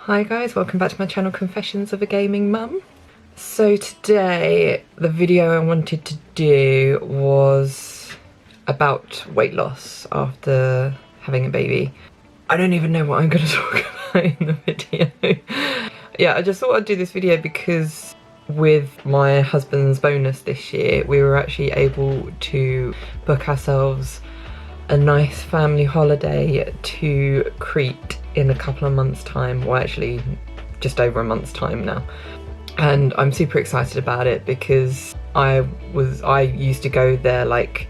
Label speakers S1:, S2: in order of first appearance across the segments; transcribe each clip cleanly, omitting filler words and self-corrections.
S1: Hi guys, welcome back to my channel Confessions of a Gaming Mum. So today the video I wanted to do was about weight loss after having a baby. I don't even know what I'm going to talk about in the video. Yeah, I just thought I'd do this video because with my husband's bonus this year we were actually able to book ourselves a nice family holiday to Crete in a couple of months' time, well actually just over a month's time now, and I'm super excited about it because I used to go there like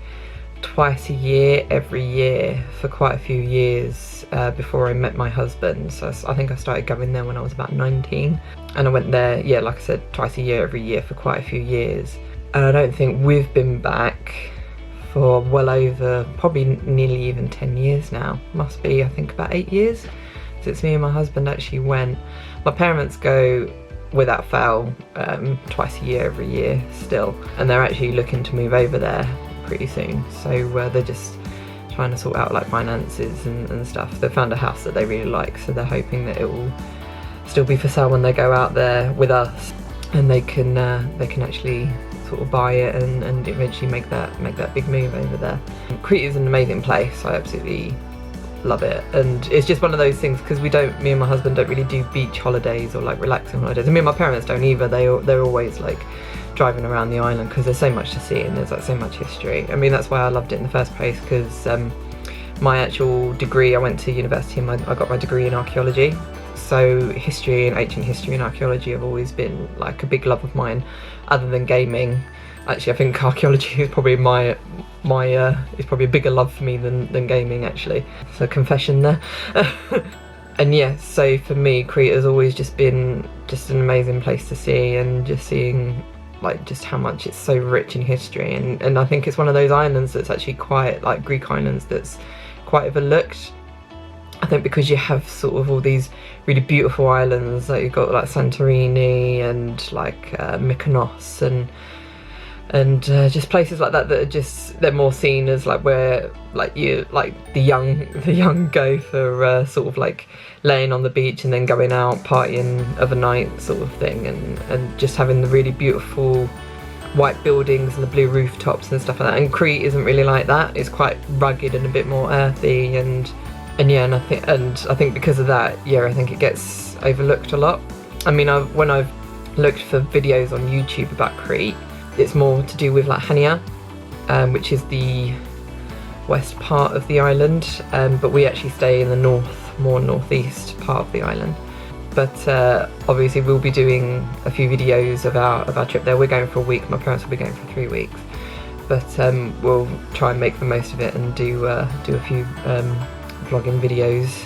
S1: twice a year every year for quite a few years before I met my husband. So I think I started going there when I was about 19, and I went there, yeah, like I said, twice a year every year for quite a few years, and I don't think we've been back for well over, probably nearly even 10 years now. Must be, I think, about 8 years since me and my husband actually went. My parents go without fail twice a year every year still, and they're actually looking to move over there pretty soon, so they're just trying to sort out like finances and stuff. They found a house that they really like, so they're hoping that it will still be for sale when they go out there with us, and they can actually sort of buy it and eventually make that big move over there. Crete is an amazing place. I absolutely love it, and it's just one of those things because me and my husband don't really do beach holidays or like relaxing holidays. I mean, my parents don't either. They're always like driving around the island because there's so much to see and there's like so much history. I mean, that's why I loved it in the first place, because my actual degree, I went to university and I got my degree in archaeology. So history and ancient history and archaeology have always been like a big love of mine, other than gaming. Actually, I think archaeology is probably it's probably a bigger love for me than gaming, actually. So confession there. And yeah, so for me, Crete has always just been just an amazing place to see, and just seeing like just how much it's so rich in history, and I think it's one of those islands that's actually quite like Greek islands that's quite overlooked. I think because you have sort of all these really beautiful islands, like you've got like Santorini and like Mykonos and just places like that are just, they're more seen as like where like the young go for sort of like laying on the beach and then going out partying overnight sort of thing, and just having the really beautiful white buildings and the blue rooftops and stuff like that. And Crete isn't really like that. It's quite rugged and a bit more earthy, and yeah, and I think because of that, yeah, I think it gets overlooked a lot. I mean, when I've looked for videos on YouTube about Crete, it's more to do with like Hania, which is the west part of the island, but we actually stay in the more northeast part of the island. But obviously we'll be doing a few videos of our trip there. We're going for a week, my parents will be going for 3 weeks, but we'll try and make the most of it and do a few vlogging videos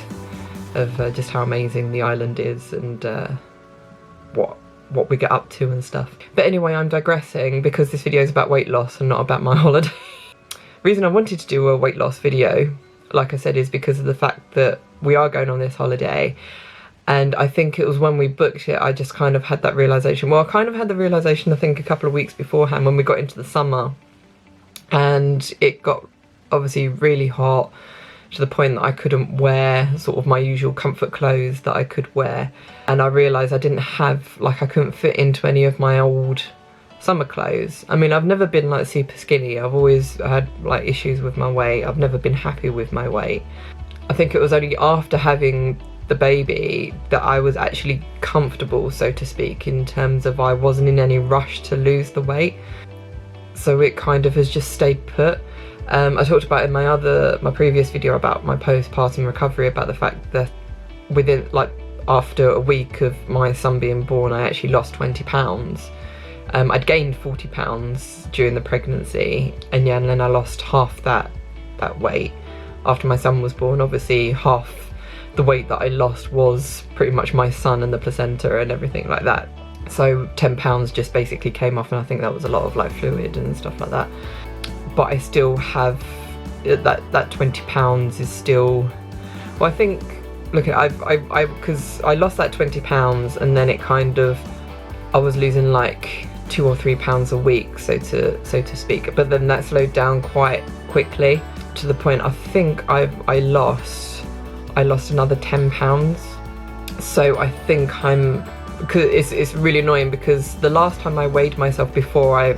S1: of just how amazing the island is and what we get up to and stuff. But anyway, I'm digressing because this video is about weight loss and not about my holiday. The reason I wanted to do a weight loss video, like I said, is because of the fact that we are going on this holiday, and I think it was when we booked it I just kind of had that realisation. Well, I kind of had the realisation I think a couple of weeks beforehand when we got into the summer, and it got obviously really hot to the point that I couldn't wear sort of my usual comfort clothes that I could wear, and I realised I didn't have, like, I couldn't fit into any of my old summer clothes. I mean, I've never been like super skinny. I've always had like issues with my weight. I've never been happy with my weight. I think it was only after having the baby that I was actually comfortable, so to speak, in terms of I wasn't in any rush to lose the weight, so it kind of has just stayed put. I talked about in my previous video about my postpartum recovery, about the fact that within, like, after a week of my son being born, I actually lost 20 pounds. I'd gained 40 pounds during the pregnancy, and yeah, and then I lost half that weight after my son was born. Obviously half the weight that I lost was pretty much my son and the placenta and everything like that. So 10 pounds just basically came off, and I think that was a lot of like fluid and stuff like that. But I still have that 20 pounds is still, well, I think, look, because I lost that 20 pounds and then it kind of, I was losing like 2 or 3 pounds a week, so to speak, but then that slowed down quite quickly to the point I think I lost another 10 pounds So I think because it's really annoying, because the last time I weighed myself before I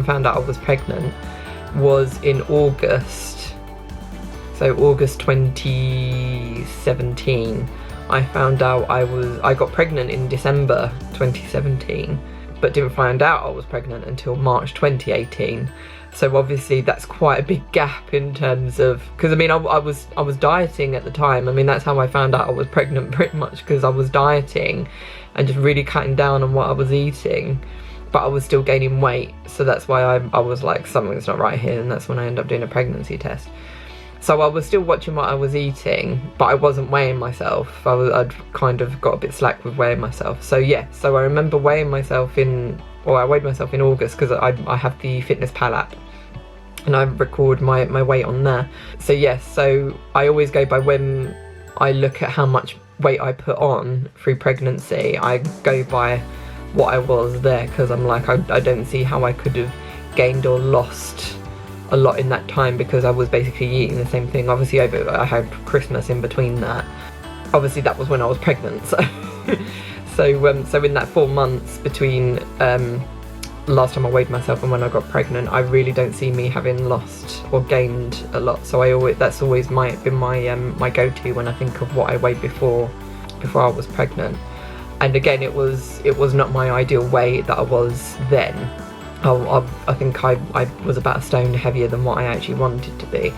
S1: found out I was pregnant was in August. So August 2017. I found out I got pregnant in December 2017, but didn't find out I was pregnant until March 2018. So obviously that's quite a big gap in terms of, because I mean I was dieting at the time. I mean, that's how I found out I was pregnant, pretty much, because I was dieting and just really cutting down on what I was eating, but I was still gaining weight. So that's why I was like, something's not right here, and that's when I ended up doing a pregnancy test. So I was still watching what I was eating, but I wasn't weighing myself. I'd kind of got a bit slack with weighing myself. So yeah, so I remember weighing myself I weighed myself in August, because I have the Fitness Pal app and I record my weight on there. So yes, so I always go by, when I look at how much weight I put on through pregnancy, I go by what I was there, because I'm like, I don't see how I could have gained or lost a lot in that time, because I was basically eating the same thing. Obviously I had Christmas in between that. Obviously that was when I was pregnant, so so in that 4 months between last time I weighed myself and when I got pregnant, I really don't see me having lost or gained a lot. So that's always been my go-to when I think of what I weighed before I was pregnant. And again, it was not my ideal weight that I was then. I think I was about a stone heavier than what I actually wanted to be.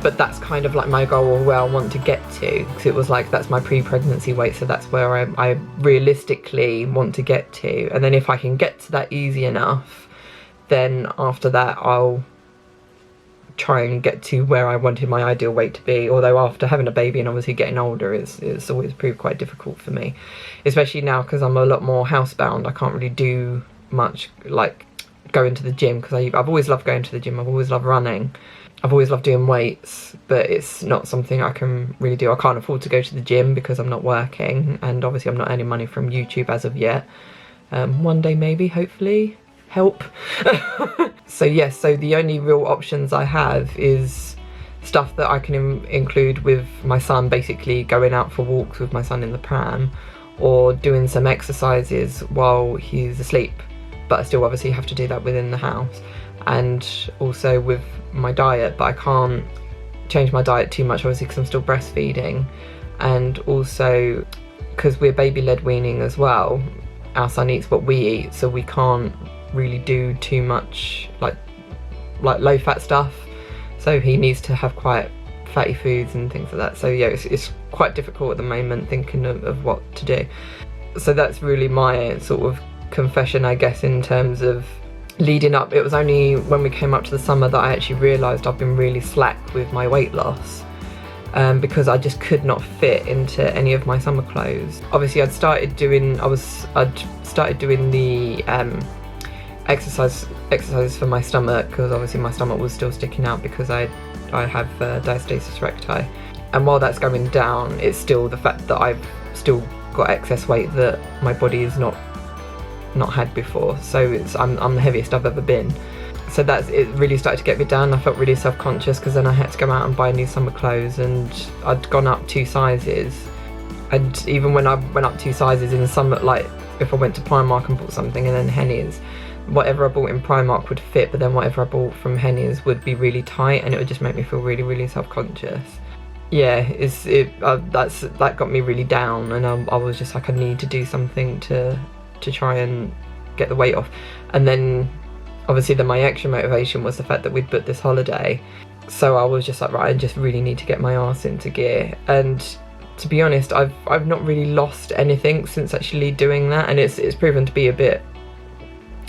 S1: But that's kind of like my goal, or where I want to get to, because it was like, that's my pre-pregnancy weight, so that's where I realistically want to get to. And then if I can get to that easy enough, then after that I'll try and get to where I wanted my ideal weight to be. Although after having a baby and obviously getting older, it's always proved quite difficult for me, especially now because I'm a lot more housebound. I can't really do much, like going to the gym, because I've always loved going to the gym. I've always loved running. I've always loved doing weights, but it's not something I can really do. I can't afford to go to the gym because I'm not working, and obviously I'm not earning money from YouTube as of yet. One day maybe, hopefully, help. So yes, so the only real options I have is stuff that I can include with my son, basically going out for walks with my son in the pram, or doing some exercises while he's asleep, but I still obviously have to do that within the house. And also with my diet, but I can't change my diet too much obviously because I'm still breastfeeding, and also because we're baby-led weaning as well, our son eats what we eat, so we can't really do too much like low-fat stuff, so he needs to have quite fatty foods and things like that. So yeah, it's quite difficult at the moment thinking of what to do. So that's really my sort of confession, I guess, in terms of leading up. It was only when we came up to the summer that I actually realised I've been really slack with my weight loss, because I just could not fit into any of my summer clothes. Obviously I'd started doing the exercises for my stomach, because obviously my stomach was still sticking out because I have diastasis recti, and while that's going down, it's still the fact that I've still got excess weight that my body is not had before. So I'm the heaviest I've ever been. So it really started to get me down. I felt really self-conscious, because then I had to go out and buy new summer clothes, and I'd gone up 2 sizes. And even when I went up 2 sizes in summer, like if I went to Primark and bought something, and then Henny's, whatever I bought in Primark would fit, but then whatever I bought from Henny's would be really tight, and it would just make me feel really, really self-conscious. Yeah, that got me really down, and I was just like, I need to do something to try and get the weight off. And then obviously my extra motivation was the fact that we'd booked this holiday, so I was just like, right, I just really need to get my arse into gear. And to be honest, I've not really lost anything since actually doing that, and it's proven to be a bit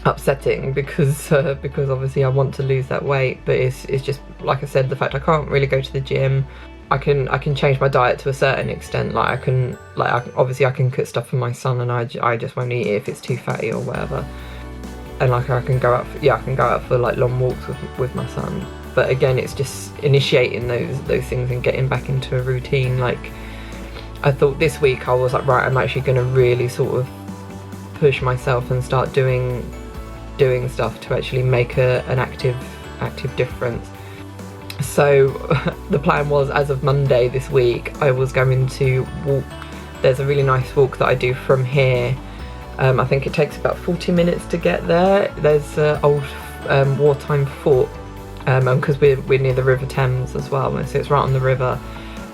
S1: upsetting, because obviously I want to lose that weight, but it's just, like I said, the fact I can't really go to the gym. I can change my diet to a certain extent, obviously I can cook stuff for my son, and I just won't eat it if it's too fatty or whatever. And like I can go out for like long walks with my son. But again, it's just initiating those things and getting back into a routine. Like I thought this week I was like, right, I'm actually going to really sort of push myself and start doing stuff to actually make an active difference. So the plan was, as of Monday this week, I was going to walk there's a really nice walk that I do from here. I think it takes about 40 minutes to get there. There's an old wartime fort, because we're near the River Thames as well, so it's right on the river.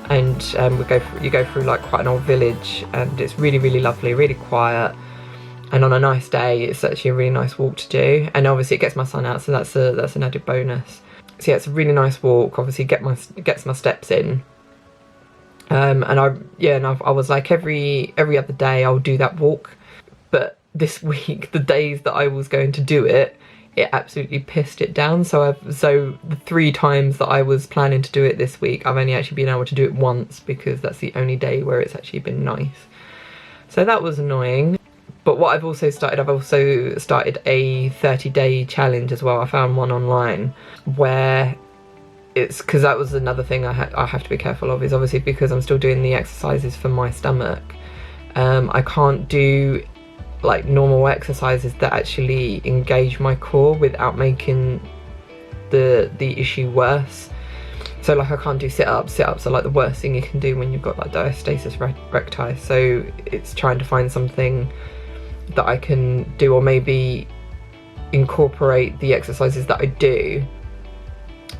S1: And you go through like quite an old village, and it's really, really lovely, really quiet. And on a nice day, it's actually a really nice walk to do. And obviously it gets my son out, so that's an added bonus. So yeah, it's a really nice walk. Obviously gets my steps in. And I was like, every other day I'll do that walk. But this week, the days that I was going to do it, it absolutely pissed it down. So the 3 times that I was planning to do it this week, I've only actually been able to do it once, because that's the only day where it's actually been nice. So that was annoying. But what I've also started a 30-day challenge as well. I found one online where it's, because that was another thing I have to be careful of, is obviously because I'm still doing the exercises for my stomach. I can't do like normal exercises that actually engage my core without making the issue worse. So like I can't do sit-ups are like the worst thing you can do when you've got like diastasis recti. So it's trying to find something that I can do, or maybe incorporate the exercises that I do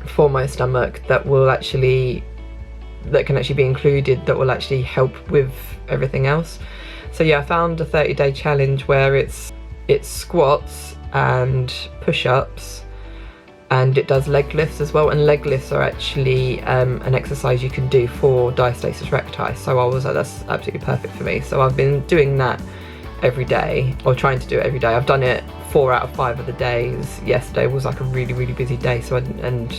S1: for my stomach that can actually be included, that will actually help with everything else. So yeah, I found a 30-day challenge where it's squats and push-ups, and it does leg lifts as well. And leg lifts are actually an exercise you can do for diastasis recti. So I was like, that's absolutely perfect for me. So I've been doing that every day, or trying to do it every day. I've done it 4 out of 5 of the days. Yesterday was like a really, really busy day, and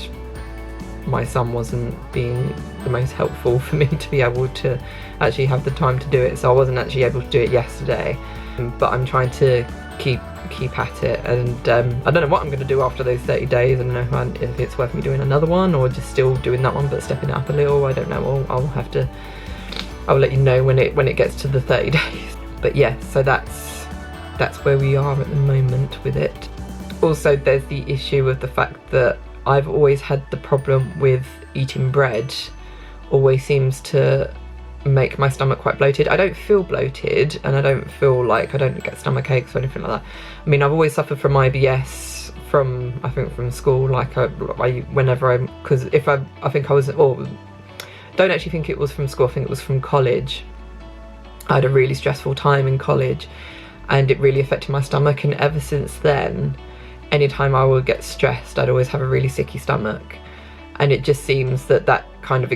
S1: my son wasn't being the most helpful for me to be able to actually have the time to do it, so I wasn't actually able to do it yesterday. But I'm trying to keep at it, and I don't know what I'm going to do after those 30 days. I don't know if it's worth me doing another one, or just still doing that one but stepping it up a little. I don't know. I'll let you know when it gets to the 30 days. But yeah, so that's where we are at the moment with it. Also, there's the issue of the fact that I've always had the problem with eating bread. Always seems to make my stomach quite bloated. I don't feel bloated, and I don't get stomach aches or anything like that. I mean, I've always suffered from IBS from school, don't actually think it was from school, I think it was from college. I had a really stressful time in college, and it really affected my stomach, and ever since then, anytime I would get stressed, I'd always have a really sicky stomach. And it just seems that kind of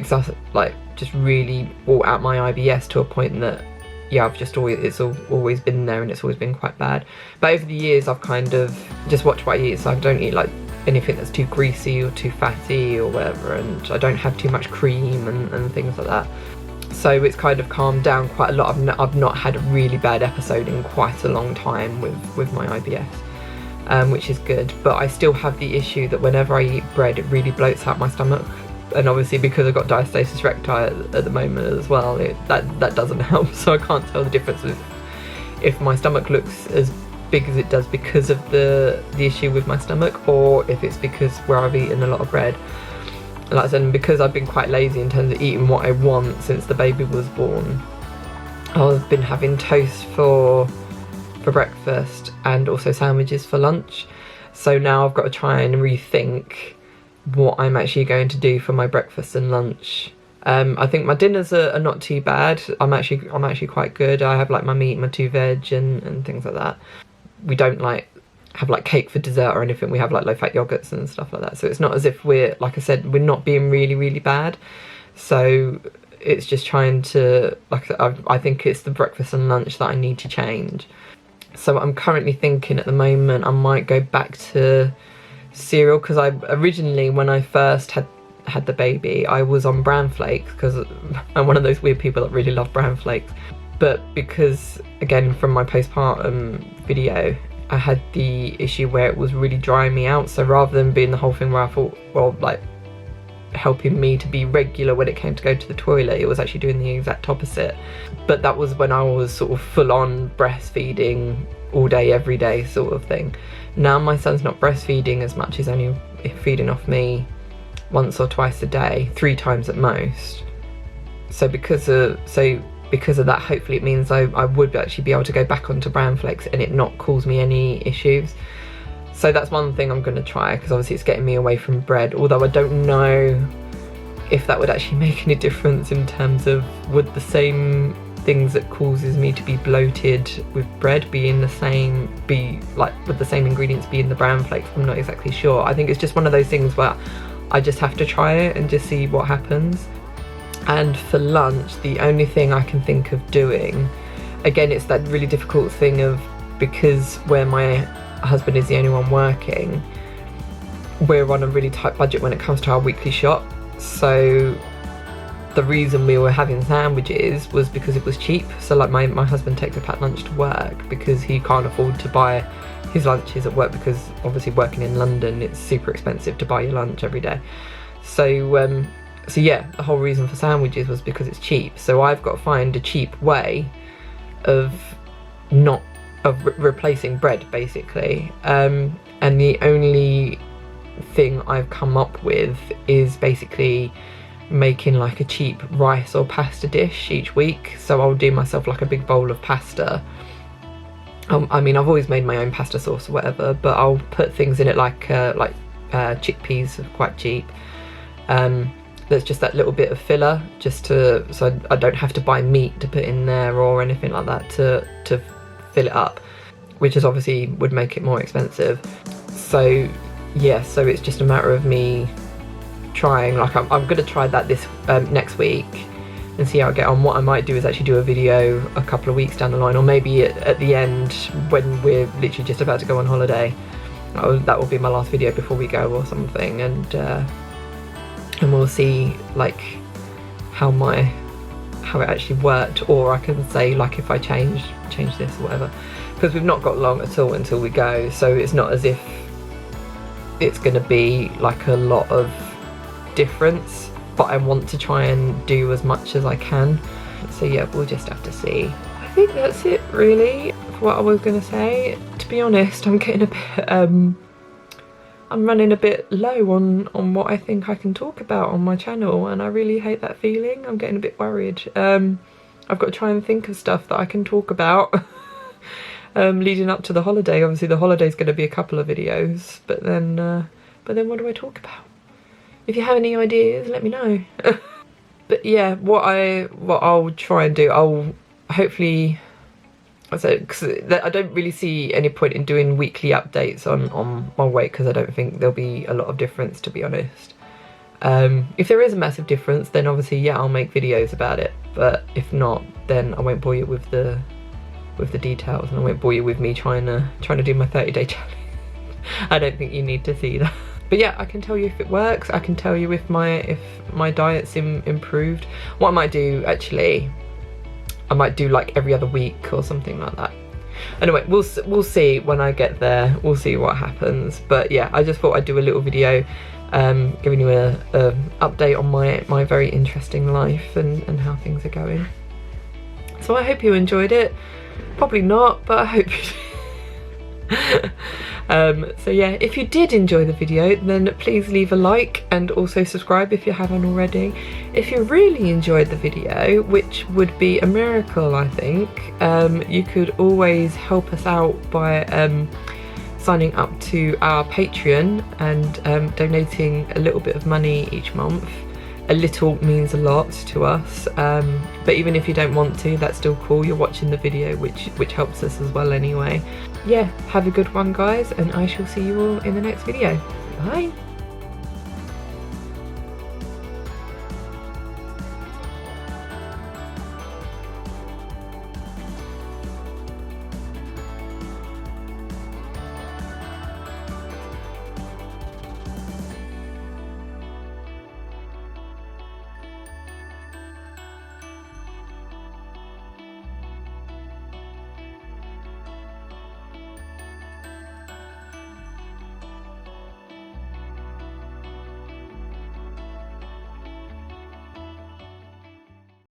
S1: just really brought out my IBS to a point that, yeah, it's always been there, and it's always been quite bad. But over the years, I've kind of just watched what I eat, so I don't eat like anything that's too greasy or too fatty or whatever, and I don't have too much cream and things like that. So it's kind of calmed down quite a lot. I've not had a really bad episode in quite a long time with my IBS, which is good. But I still have the issue that whenever I eat bread, it really bloats out my stomach. And obviously because I've got diastasis recti at the moment as well, that doesn't help. So I can't tell the difference if my stomach looks as big as it does because of the issue with my stomach, or if it's because where I've eaten a lot of bread. Like I said, because I've been quite lazy in terms of eating what I want since the baby was born, I've been having toast for breakfast and also sandwiches for lunch. So now I've got to try and rethink what I'm actually going to do for my breakfast and lunch. I think my dinners are not too bad. I'm actually quite good. I have like my meat, my 2 veg and things like that. We don't have like cake for dessert or anything. We have like low fat yogurts and stuff like that. So it's not as if we're, like I said, we're not being really, really bad. So it's just trying to, I think it's the breakfast and lunch that I need to change. So I'm currently thinking at the moment I might go back to cereal, because I originally, when I first had the baby, I was on bran flakes because I'm one of those weird people that really love bran flakes. But because, again, from my postpartum video, I had the issue where it was really drying me out. So rather than being the whole thing where I thought, well, like helping me to be regular when it came to go to the toilet, it was actually doing the exact opposite. But that was when I was sort of full on breastfeeding all day, every day sort of thing. Now my son's not breastfeeding as much, he's only feeding off me once or twice a day, 3 times at most. So because because of that, hopefully it means I would actually be able to go back onto bran flakes and it not cause me any issues. So that's one thing I'm going to try, because obviously it's getting me away from bread, although I don't know if that would actually make any difference in terms of would the same things that causes me to be bloated with bread be in the same, would the same ingredients be in the bran flakes? I'm not exactly sure. I think it's just one of those things where I just have to try it and just see what happens. And for lunch, the only thing I can think of doing, again, it's that really difficult thing of, because where my husband is the only one working, we're on a really tight budget when it comes to our weekly shop. So the reason we were having sandwiches was because it was cheap. So like my husband takes a packed lunch to work because he can't afford to buy his lunches at work, because obviously working in London, it's super expensive to buy your lunch every day. So so yeah, the whole reason for sandwiches was because it's cheap. So I've got to find a cheap way of replacing bread, basically. And the only thing I've come up with is basically making like a cheap rice or pasta dish each week. So I'll do myself like a big bowl of pasta. I mean, I've always made my own pasta sauce or whatever, but I'll put things in it like chickpeas are quite cheap. There's just that little bit of filler, just so I don't have to buy meat to put in there or anything like that to fill it up, which is obviously would make it more expensive. So yeah, so it's just a matter of me trying, like I'm going to try that this next week and see how I get on. What I might do is actually do a video a couple of weeks down the line, or maybe at the end when we're literally just about to go on holiday. That will be my last video before we go or something, and we'll see like how it actually worked, or I can say like if I change this or whatever, because we've not got long at all until we go, so it's not as if it's going to be like a lot of difference, but I want to try and do as much as I can. So yeah, we'll just have to see. I think that's it really for what I was going to say. To be honest, I'm getting a bit I'm running a bit low on what I think I can talk about on my channel, and I really hate that feeling. I'm getting a bit worried. I've got to try and think of stuff that I can talk about leading up to the holiday. Obviously the holiday's going to be a couple of videos, but then what do I talk about? If you have any ideas, let me know. But yeah, what I'll try and do, I'll hopefully, because I don't really see any point in doing weekly updates on my weight, because I don't think there'll be a lot of difference, to be honest. If there is a massive difference, then obviously yeah, I'll make videos about it, but if not, then I won't bore you with the details, and I won't bore you with me trying to do my 30-day challenge. I don't think you need to see that. But yeah, I can tell you if it works. I can tell you if my diet's improved. What I might do, actually, I might do like every other week or something like that. Anyway, we'll see when I get there. We'll see what happens. But yeah, I just thought I'd do a little video giving you a update on my very interesting life and how things are going. So I hope you enjoyed it. Probably not, but I hope you did. So yeah, if you did enjoy the video, then please leave a like and also subscribe if you haven't already. If you really enjoyed the video, which would be a miracle, I think, you could always help us out by signing up to our Patreon and donating a little bit of money each month. A little means a lot to us, but even if you don't want to, that's still cool. You're watching the video, which helps us as well anyway. Yeah, have a good one guys, and I shall see you all in the next video. Bye.